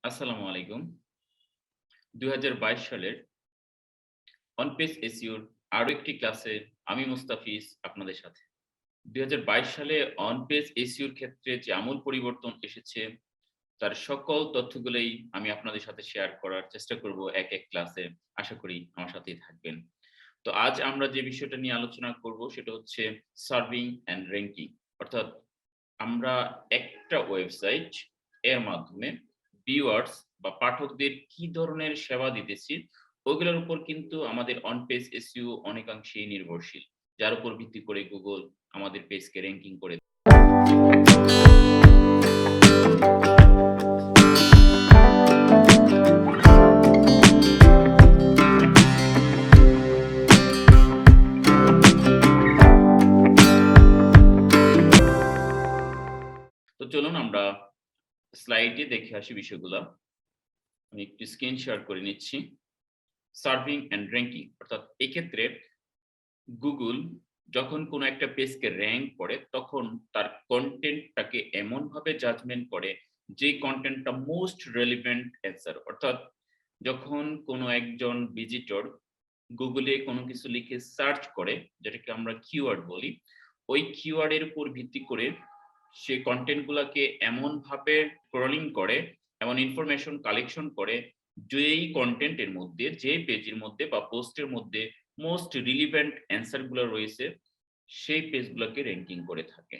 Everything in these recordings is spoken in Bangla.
আসসালামু আলাইকুম। ২০২২ সালের অন পেজ এসইওর আরো একটি ক্লাসে আমি মুস্তাফিজ আপনাদের সাথে। ২০২২ সালে অন পেজ এসইওর ক্ষেত্রে যে আমূল পরিবর্তন এসেছে, তার সকল তথ্যগুলোই আমি আপনাদের সাথে শেয়ার করার চেষ্টা করব এক ক্লাসে। আশা করি আমার সাথেই থাকবেন। তো আজ আমরা যে বিষয়টা নিয়ে আলোচনা করব সেটা হচ্ছে সার্ভিং অ্যান্ড র‍্যাংকিং। অর্থাৎ আমরা একটা ওয়েবসাইট এর মাধ্যমে ভিউয়ার্স বা পাঠকদের কি ধরনের সেবা দিতেছি, ওগুলোর উপর কিন্তু আমাদের অন পেজ এসইও অনেকাংশেই নির্ভরশীল। যার উপর ভিত্তি করে Google আমাদের পেজকে র‍্যাংকিং করে। তো চলুন আমরা স্লাইডে দেখে আসি বিষয়গুলা। আমি একটু স্ক্রিন শেয়ার করে নিচ্ছি। সার্ভিং অ্যান্ড র‍্যাংকিং অর্থাৎ এক্ষেত্রে Google যখন কোনো একটা পেজকে র‍্যাংক করে, তখন তার কনটেন্টটাকে এমনভাবে জাজমেন্ট করে, যে কনটেন্টটা মোস্ট রেলেভেন্ট অ্যান্সার। অর্থাৎ যখন কোনো একজন ভিজিটর Google এ কোনো কিছু লিখে সার্চ করে, যেটাকে আমরা কিওয়ার্ড বলি, ওই কিওয়ার্ডের উপর ভিত্তি করে সে কনটেন্ট গুলাকে এমনভাবে ক্রলিং করে, এমন ইনফরমেশন কালেকশন করে, যেই কনটেন্টের মধ্যে, যে পেজের মধ্যে বা পোস্টের মধ্যে মোস্ট রিলিভেন্ট অ্যান্সার গুলো রয়েছে, সেই পেজগুলোকে র‍্যাংকিং করে থাকে।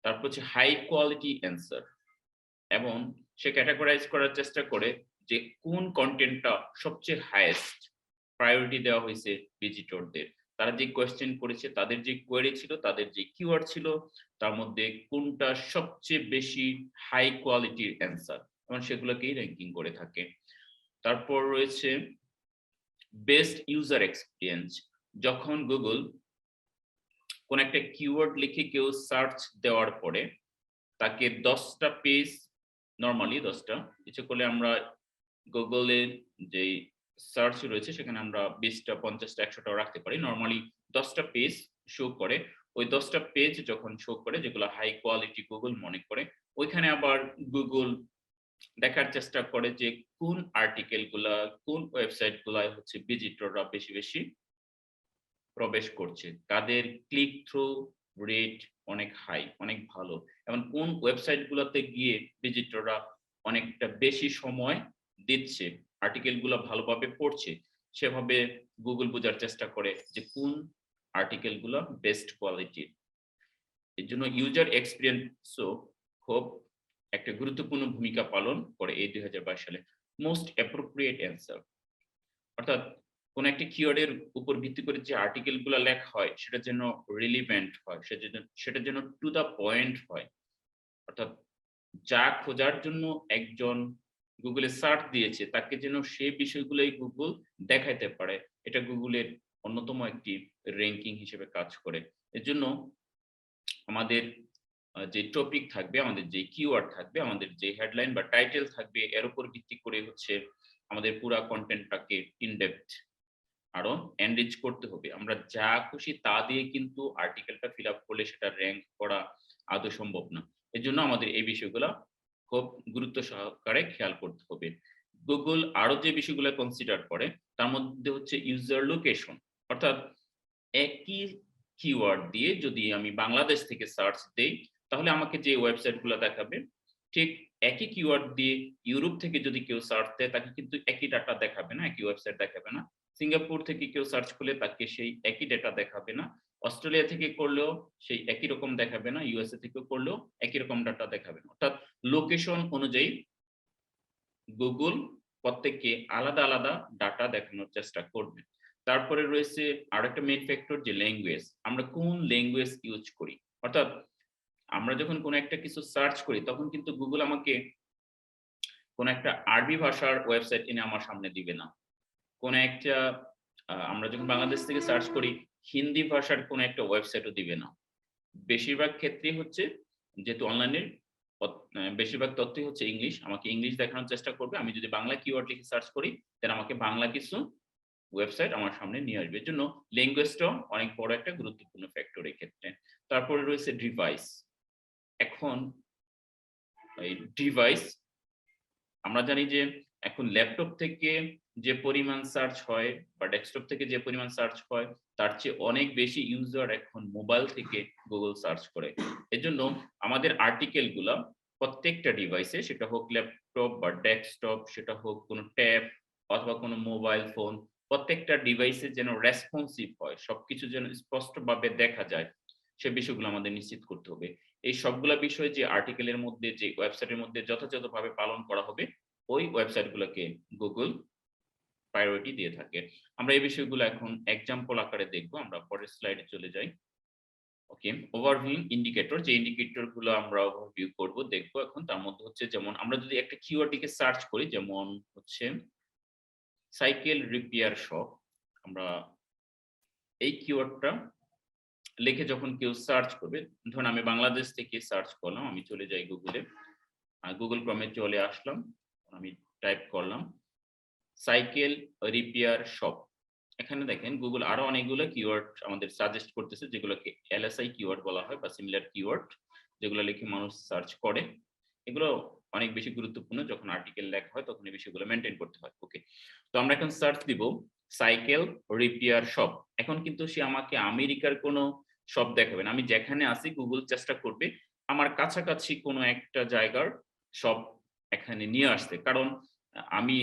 তারপর হচ্ছে হাই কোয়ালিটি অ্যান্সার, এবং সে ক্যাটেগরাইজ করার চেষ্টা করে যে কোন কনটেন্টটা সবচেয়ে হাইয়েস্ট প্রায়োরিটি দেওয়া হয়েছে ভিজিটরদের। তারা যে কোয়েশ্চেন করেছে, তাদের যে কোয়েরি ছিল, তাদের যে কিওয়ার্ড ছিল, তার মধ্যে কোনটা সবচেয়ে বেশি হাই কোয়ালিটির অ্যান্সার, এবং সেগুলোকেই র‍্যাংকিং করে থাকে। তারপর রয়েছে বেস্ট ইউজার এক্সপেরিয়েন্স। যখন Google কোন একটা কিওয়ার্ড লিখে কেউ সার্চ দেওয়ার পরে তাকে ১০ টা পেজ, নরমালি ১০ টা, ইচ্ছে করলে আমরা Google এর যেই সার্চ রয়েছে সেখানে আমরা ২০ টা, ৫০ টা, ১০০ টাও রাখতে পারি। নরমালি ১০ টা পেজ শো করে। ওই ১০ টা পেজ যখন শো করে, যেগুলো হাই কোয়ালিটি Google মনে করে, ওইখানে আবার Google দেখার চেষ্টা করে যে কোন আর্টিকেল গুলা, কোন ওয়েবসাইট গুলায় হচ্ছে ভিজিটররা বেশি প্রবেশ করছে। তাদের ক্লিক থ্রু রেট অনেক হাই, অনেক ভালো। এবং কোন ওয়েবসাইট গুলাতে গিয়ে ভিজিটররা অনেকটা বেশি সময় দিচ্ছে, আর্টিকেল গুলা ভালোভাবে পড়ছে। সেভাবে Google বোঝার চেষ্টা করে যে কোন আর্টিকেল গুলা বেস্ট কোয়ালিটির। এজন্য ইউজার এক্সপেরিয়েন্সও খুব একটা গুরুত্বপূর্ণ ভূমিকা পালন করে এই ২০২২ সালে। মোস্ট অ্যাপ্রোপ্রিয়েট অ্যান্সার, অর্থাৎ কোন একটা কিওয়ার্ডের উপর ভিত্তি করে যে আর্টিকেল গুলা লেখা হয়, সেটা যেন রিলিভেন্ট হয়, সেটা যেন টু দ্য পয়েন্ট হয়। অর্থাৎ যা খোঁজার জন্য একজন Google এ সার্চ দিয়েছে, তাকে যেন সেই বিষয়গুলোই Google দেখাইতে পারে। এটা Google এর অন্যতম একটি র‍্যাংকিং হিসেবে কাজ করে। এজন্য আমাদের যে টপিক থাকবে, আমাদের যে কিওয়ার্ড থাকবে, আমাদের যে হেডলাইন বা টাইটেল থাকবে, এর উপর ভিত্তি করে হচ্ছে আমাদের পুরা কনটেন্টটাকে ইন ডেপথ আরো এনরিচ করতে হবে। আমরা যা খুশি তা দিয়ে কিন্তু আর্টিকেলটা ফিল আপ করলে সেটা র‍্যাংক করা আদৌ সম্ভব না। এজন্য আমাদের এই বিষয়গুলা খুব গুরুত্ব সহকারে খেয়াল করতে হবে। Google আরো যে বিষয়গুলো কনসিডার করে, তার মধ্যে হচ্ছে ইউজার লোকেশন। অর্থাৎ একই কিওয়ার্ড দিয়ে যদি আমি বাংলাদেশ থেকে সার্চ দেই, তাহলে আমাকে যে ওয়েবসাইট গুলা দেখাবে, ঠিক একই কিওয়ার্ড দিয়ে ইউরোপ থেকে যদি কেউ সার্চ দেয়, তাকে কিন্তু একই ডাটা দেখাবে না, একই ওয়েবসাইট দেখাবে না। সিঙ্গাপুর থেকে কেউ সার্চ করলে তাকে সেই একই ডেটা দেখাবে না। অস্ট্রেলিয়া থেকে করলেও সেই একই রকম দেখাবে না। ইউএসএ থেকে করলেও একই রকম ডাটা দেখাবে না। অর্থাৎ লোকেশন অনুযায়ী Google প্রত্যেককে আলাদা ডাটা দেখানোর চেষ্টা করবে। তারপরে রয়েছে আরেকটা মেইন ফ্যাক্টর, যে ল্যাঙ্গুয়েজ। আমরা কোন ল্যাঙ্গুয়েজ ইউজ করি। অর্থাৎ আমরা যখন কোনো একটা কিছু সার্চ করি, তখন কিন্তু Google আমাকে কোনো একটা আরবি ভাষার ওয়েবসাইট এনে আমার সামনে দিবে না। কোন একটা আমরা যখন বাংলাদেশ থেকে সার্চ করি, হিন্দি ভাষার কোনো একটা ওয়েবসাইটও দিবে না। বেশিরভাগ ক্ষেত্রেই হচ্ছে, যেহেতু অনলাইনের বেশিরভাগ তথ্যই হচ্ছে ইংলিশ, আমাকে ইংলিশ দেখানোর চেষ্টা করবে। আমি যদি বাংলা কিওয়ার্ড লিখে সার্চ করি, দেন আমাকে বাংলা কিছু ওয়েবসাইট আমার সামনে নিয়ে আসবে। এজন্য ল্যাঙ্গুয়েজটাও অনেক বড় একটা গুরুত্বপূর্ণ ফ্যাক্টর এই ক্ষেত্রে। তারপরে রয়েছে ডিভাইস। এখন এই ডিভাইস আমরা জানি যে এখন ল্যাপটপ থেকে যে পরিমাণ সার্চ হয় বা ডেস্কটপ থেকে যে পরিমাণ সার্চ হয় তার চেয়ে অনেক বেশি ইউজার এখন মোবাইল থেকে গুগল সার্চ করে। এজন্য আমাদের আর্টিকেল গুলা প্রত্যেকটা ডিভাইসে, সেটা হোক ল্যাপটপ বা ডেস্কটপ, সেটা হোক কোনো ট্যাব অথবা কোনো মোবাইল ফোন, প্রত্যেকটা ডিভাইসে যেন রেসপন্সিভ হয়, সবকিছু যেন স্পষ্টভাবে দেখা যায়, সে বিষয়গুলো আমাদের নিশ্চিত করতে হবে। এই সবগুলা বিষয় যে আর্টিকেলের মধ্যে, যে ওয়েবসাইটের মধ্যে যথাযথভাবে পালন করা হবে, ওই ওয়েবসাইট গুলোকে গুগল প্রায়োরিটি দিয়ে থাকে। আমরা এই বিষয়গুলো এখন এক্সাম্পল আকারে দেখব। আমরা পরের স্লাইডে চলে যাই। ওকে, ওভারভিউ ইন্ডিকেটর, যে ইন্ডিকেটর গুলো আমরা ওভারভিউ করব, দেখব এখন। তার মধ্যে হচ্ছে যেমন আমরা যদি একটা কিওয়ার্ড দিকে সার্চ করি, যেমন হচ্ছে সাইকেল রিপেয়ার শপ, আমরা এই কিওয়ার্ডটা লিখে যখন কেউ সার্চ করবে, ধরুন আমি বাংলাদেশ থেকে সার্চ করলাম, আমি চলে যাই গুগলে, গুগল ক্রমে চলে আসলাম, আমি টাইপ করলাম সাইকেল রিপেয়ার শপ। এখানে দেখেন গুগল আরো অনেকগুলো কিওয়ার্ড আমাদের সাজেস্ট করতেছে, যেগুলোকে এলএসআই কিওয়ার্ড বলা হয় বা সিমিলার কিওয়ার্ড, যেগুলো লিখে মানুষ সার্চ করে। এগুলো অনেক বেশি গুরুত্বপূর্ণ, যখন আর্টিকেল লেখা হয় তখন এই বিষয়গুলো মেনটেন করতে হয়। ওকে, তো আমরা এখন সার্চ দিব সাইকেল রিপেয়ার শপ। এখন কিন্তু সে আমাকে আমেরিকার কোনো শপ দেখাবে না, আমি যেখানে আছি গুগল চেষ্টা করবে আমার কাছাকাছি কোনো একটা জায়গার শপ এখানে নিয়ে আসতে। কারণ আমি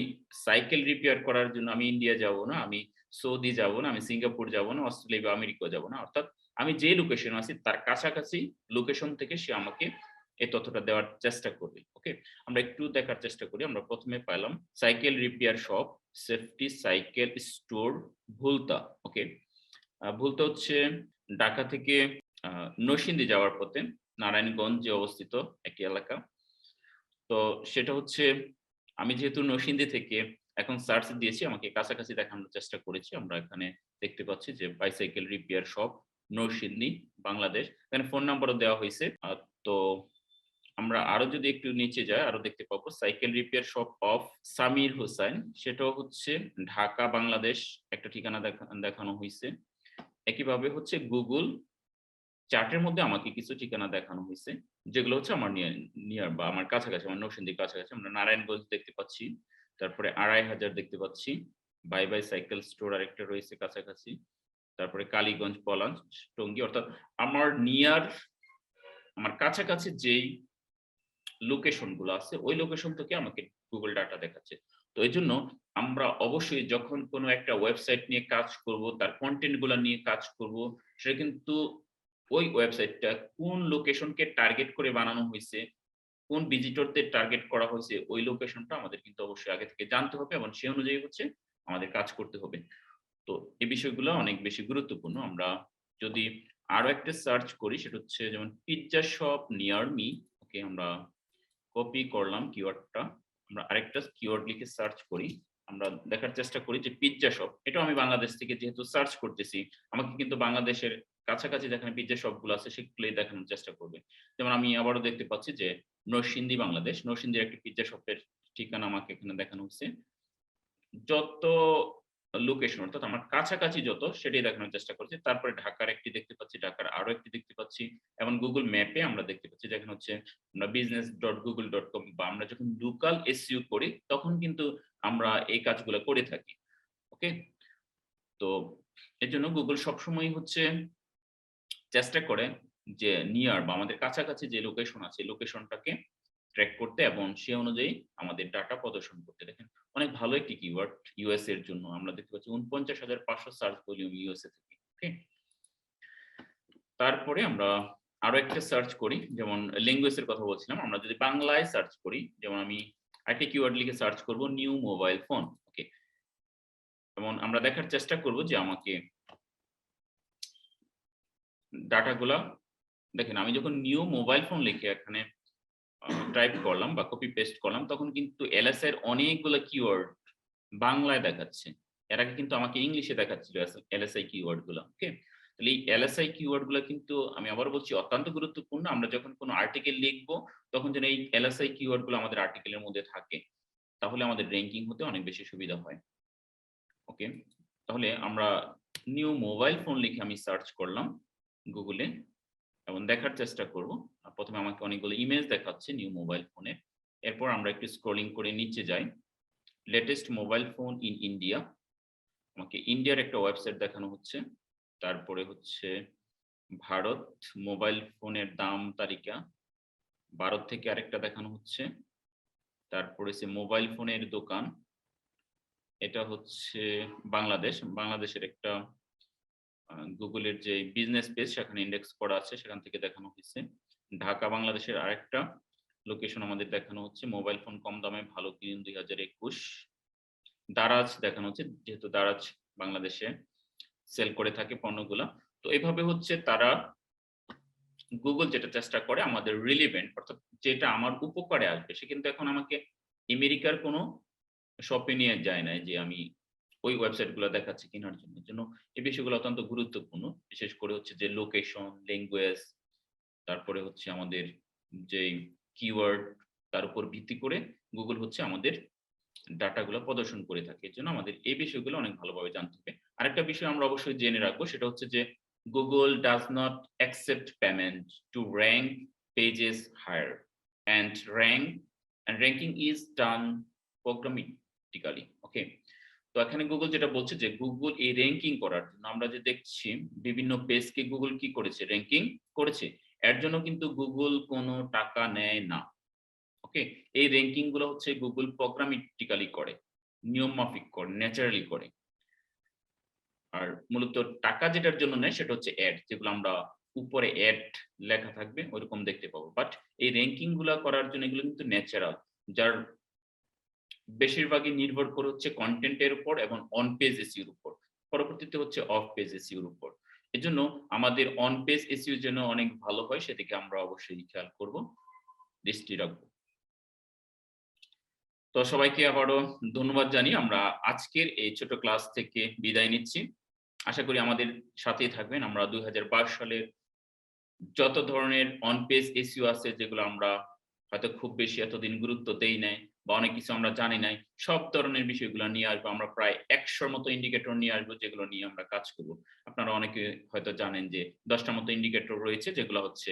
সাইকেল রিপেয়ার করার জন্য আমি ইন্ডিয়া যাব না, আমি সৌদি যাব না, আমি সিঙ্গাপুর যাব না, অস্ট্রেলিয়া বা আমেরিকাও যাব না। অর্থাৎ আমি যে লোকেশন আছি তার কাছাকাছি লোকেশন থেকে সে আমাকে এই তথ্যটা দেওয়ার চেষ্টা করবে। ওকে, আমরা একটু দেখার চেষ্টা করি। আমরা প্রথমে পাইলাম cycle repair shop, safety cycle store, Bhulta. Okay, Bhulta হচ্ছে ঢাকা থেকে নরসিংদী যাওয়ার পথে নারায়ণগঞ্জে অবস্থিত একটি এলাকা। তো সেটা হচ্ছে, আমি যেহেতু নরসিংদী থেকে এখন সার্চ দিয়েছি, আমাকে কাছাকাছি দেখানোর চেষ্টা করেছি। আমরা এখানে দেখতে পাচ্ছি যে bicycle repair shop, Narsingdi, Bangladesh. এখানে ফোন নাম্বারও দেওয়া হয়েছে। তো আমরা আরো যদি একটু নিচে যাই, আরো দেখতে পাবো cycle repair shop of Samir Hossain, সেটাও হচ্ছে ঢাকা, বাংলাদেশ একটা ঠিকানা দেখানো হয়েছে। একইভাবে হচ্ছে গুগল চার্টের মধ্যে আমাকে কিছু ঠিকানা দেখানো হয়েছে, যেগুলো হচ্ছে আমার নিয়ার বা আমার কাছাকাছি, আমার নরসিংদীর কাছাকাছি। আমরা নারায়ণগঞ্জ দেখতে পাচ্ছি, তারপরে ২৫০০ দেখতে পাচ্ছি, বাই বাই সাইকেল স্টোর আরেকটা রয়েছে কাছাকাছি, তারপরে কালীগঞ্জ, পলাশ, টঙ্গী। অর্থাৎ আমার নিয়ার, আমার কাছাকাছি যেই লোকেশন গুলো আছে, ওই লোকেশন থেকে আমাকে গুগল ডাটা দেখাচ্ছে। তো এই জন্য আমরা অবশ্যই যখন কোনো একটা ওয়েবসাইট নিয়ে কাজ করব, তার কন্টেন্ট গুলা নিয়ে কাজ করব, সেটা কিন্তু ওই ওয়েবসাইটটা কোন লোকেশনকে টার্গেট করে বানানো হয়েছে, কোন ভিজিটরদের টার্গেট করা হয়েছে, ওই লোকেশনটা আমাদের কিন্তু অবশ্যই আগে থেকে জানতে হবে এবং সেই অনুযায়ী হচ্ছে আমাদের কাজ করতে হবে। তো এই বিষয়গুলো অনেক বেশি গুরুত্বপূর্ণ। আমরা যদি আরো একটা সার্চ করি, সেটা হচ্ছে যেমন পিজ্জা শপ নিয়ার মি। ওকে, আমরা কপি করলাম কিওয়ার্ডটা, আমরা আরেকটা কিওয়ার্ড লিখে সার্চ করি। আমরা দেখার চেষ্টা করি যে পিজ্জা শপ, এটাও আমি বাংলাদেশ থেকে যেহেতু সার্চ করতেছি, আমাকে কিন্তু বাংলাদেশের কাছাকাছি যেখানে পিজ্জা শপগুলো আছে সেগুলোই দেখানোর চেষ্টা করবে। যেমন আমি আবারও দেখতে পাচ্ছি যে নরসিংদী, বাংলাদেশ, নরসিংদীর একটি পিজ্জা শপের ঠিকানা আমাকে এখানে দেখানো হচ্ছে। যত লোকেশন অর্থাৎ আমার কাছাকাছি যত, সেটাই দেখানোর চেষ্টা করছি। তারপরে ঢাকার একটি দেখতে পাচ্ছি, ঢাকার আরো একটি দেখতে পাচ্ছি, এবং গুগল ম্যাপে আমরা দেখতে পাচ্ছি যেখানে হচ্ছে আমরা business.google.com, বা আমরা যখন লোকাল এসইও করি তখন কিন্তু আমরা এই কাজগুলো করে থাকি। ওকে, তো এর জন্য গুগল সবসময় হচ্ছে চেষ্টা করে যে নিয়ার বা আমাদের কাছাকাছি যে লোকেশন আছে, লোকেশনটাকে ট্র্যাক করতে এবং সে অনুযায়ী আমাদের ডাটা প্রদর্শন করতে। দেখেন অনেক ভালো একটি কিওয়ার্ড ইউএস এর জন্য। আমরা দেখতে পাচ্ছি ৪৯৫০০ সার্চ ভলিউম ইউএসএ থেকে। ওকে, তারপরে আমরা আরো একটা সার্চ করি, যেমন ল্যাঙ্গুয়েজ এর কথা বলছিলাম। আমরা যদি বাংলায় সার্চ করি, যেমন আমি একটা কিওয়ার্ড লিখে সার্চ করব নিউ মোবাইল ফোন। ওকে, যেমন আমরা দেখার চেষ্টা করব যে আমাকে ডাটাগুলা দেখেন, আমি যখন নিউ মোবাইল ফোন লিখে এখানে টাইপ করলাম বা কপি পেস্ট করলাম, তখন কিন্তু এলএস এর অনেকগুলো কিওয়ার্ড বাংলায় দেখাচ্ছে। এর আগে কিন্তু আমাকে ইংলিশে দেখাচ্ছিল এলএসআই কিওয়ার্ড গুলো। ওকে, তাহলে এই এলএসআই কিওয়ার্ড গুলো কিন্তু আমি আবার বলছি অত্যন্ত গুরুত্বপূর্ণ। আমরা যখন কোনো আর্টিকেল লিখবো তখন যেন এই এলএসআই কিওয়ার্ড গুলো আমাদের আর্টিকেলের মধ্যে থাকে, তাহলে আমাদের র্যাঙ্কিং হতে অনেক বেশি সুবিধা হয়। ওকে, তাহলে আমরা নিউ মোবাইল ফোন লিখে আমি সার্চ করলাম গুগলে এবং দেখার চেষ্টা করব। প্রথমে আমাকে অনেকগুলো ইমেজ দেখাচ্ছে নিউ মোবাইল ফোনে। এরপর আমরা একটু স্ক্রলিং করে নিচে যাই। Latest mobile phone in India, আমাকে ইন্ডিয়ার একটা ওয়েবসাইট দেখানো হচ্ছে। তারপরে হচ্ছে ভারত মোবাইল ফোনের দাম তালিকা, ভারত থেকে আরেকটা দেখানো হচ্ছে। তারপরে মোবাইল ফোনের দোকান, এটা হচ্ছে বাংলাদেশ, বাংলাদেশের একটা গুগলের যে বিজনেস পেজ সেখানে ইন্ডেক্স করা আছে, সেখান থেকে দেখানো হয়েছে। ঢাকা বাংলাদেশের আরেকটা লোকেশন আমাদের দেখানো হচ্ছে, মোবাইল ফোন কম দামে ভালো কিনুন 2021। দারাজ দেখানো হচ্ছে, যেহেতু দারাজ বাংলাদেশে সেল করে থাকে পণ্যগুলা। তো এভাবে হচ্ছে তারা গুগল যেটা চেষ্টা করে আমাদের রিলিভেন্ট, অর্থাৎ যেটা আমার উপকারে আসবে। সে কিন্তু এখন আমাকে আমেরিকার কোনো শপে নিয়ে যায় নাই যে আমি ওই ওয়েবসাইট গুলো দেখাচ্ছি কেনার জন্য। এজন্য এই বিষয়গুলো অত্যন্ত গুরুত্বপূর্ণ। বিশেষ করে হচ্ছে যে লোকেশন, ল্যাঙ্গুয়েজ, তারপরে হচ্ছে আমাদের যেই কিওয়ার্ড, তার উপর ভিত্তি করে গুগল হচ্ছে আমাদের ডাটাগুলো প্রদর্শন করে থাকে। এজন্য আমাদের এই বিষয়গুলো অনেক ভালোভাবে জানতে হবে। আরেকটা বিষয় আমরা অবশ্যই জেনে রাখবো, সেটা হচ্ছে যে Google does not accept payment to rank pages higher, and ranking is done programmatically. ওকে? তো এখানে গুগল যেটা বলছে যে গুগল এই র‍্যাংকিং করার জন্য আমরা যে দেখছি বিভিন্ন পেজকে গুগল কি করেছে? র‍্যাংকিং করেছে। এর জন্য কিন্তু গুগল কোনো টাকা নেয় না। ওকে? এই র‍্যাংকিং গুলো হচ্ছে গুগল প্রোগ্রামেটিক্যালি করে, নিয়ম মাফিক করে, ন্যাচারালি করে। আর মূলত টাকা যেটার জন্য নেয় সেটা হচ্ছে অ্যাড, যেগুলো আমরা উপরে অ্যাড লেখা থাকবে ওইরকম দেখতে পাবো। বাট এই র‍্যাংকিং গুলা করার জন্য এগুলো কিন্তু ন্যাচারাল, যার বেশিরভাগই নির্ভর করে হচ্ছে কনটেন্টের উপর এবং অন পেজ এসইওর উপর। পরবর্তীতে হচ্ছে অফ পেজ এসইওর উপর। এজন্য আমাদের অন পেজ এসইও যেন অনেক ভালো হয় সেদিকে আমরা অবশ্যই খেয়াল করব, দৃষ্টি রাখবো। তো সবাইকে আবারও ধন্যবাদ জানিয়ে আমরা আজকের এই ছোট ক্লাস থেকে বিদায় নিচ্ছি। আশা করি আমাদের সাথেই থাকবেন। আমরা ২০২২ সালের যত ধরনের অন পেজ এসইও আছে, যেগুলো আমরা হয়তো খুব বেশি এতদিন গুরুত্ব দেই নাই বা অনেক কিছু আমরা জানি নাই, সব ধরনের বিষয়গুলো নিয়ে আসবো। আমরা প্রায় ১০০ র মতো ইন্ডিকেটর নিয়ে আসবো, যেগুলো নিয়ে আমরা কাজ করব। আপনারা অনেকে হয়তো জানেন যে ১০ টার মতো ইন্ডিকেটর রয়েছে, যেগুলো হচ্ছে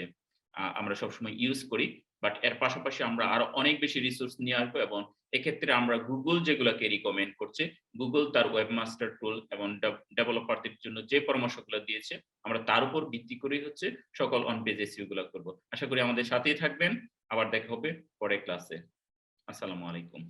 আমরা সবসময় ইউজ করি। বাট এর পাশাপাশি আমরা আরো অনেক বেশি রিসোর্স নিয়ে আসবো, এবং এক্ষেত্রে আমরা গুগল যেগুলোকে রিকমেন্ড করছে, গুগল তার ওয়েবমাস্টার টুল এবং ডেভেলপারদের জন্য যে পরামর্শগুলো দিয়েছে, আমরা তার উপর ভিত্তি করেই হচ্ছে সকল অন পেজ এসইও গুলো করব। আশা করি আমাদের সাথেই থাকবেন। আবার দেখা হবে পরের ক্লাসে। আসসালামু আলাইকুম।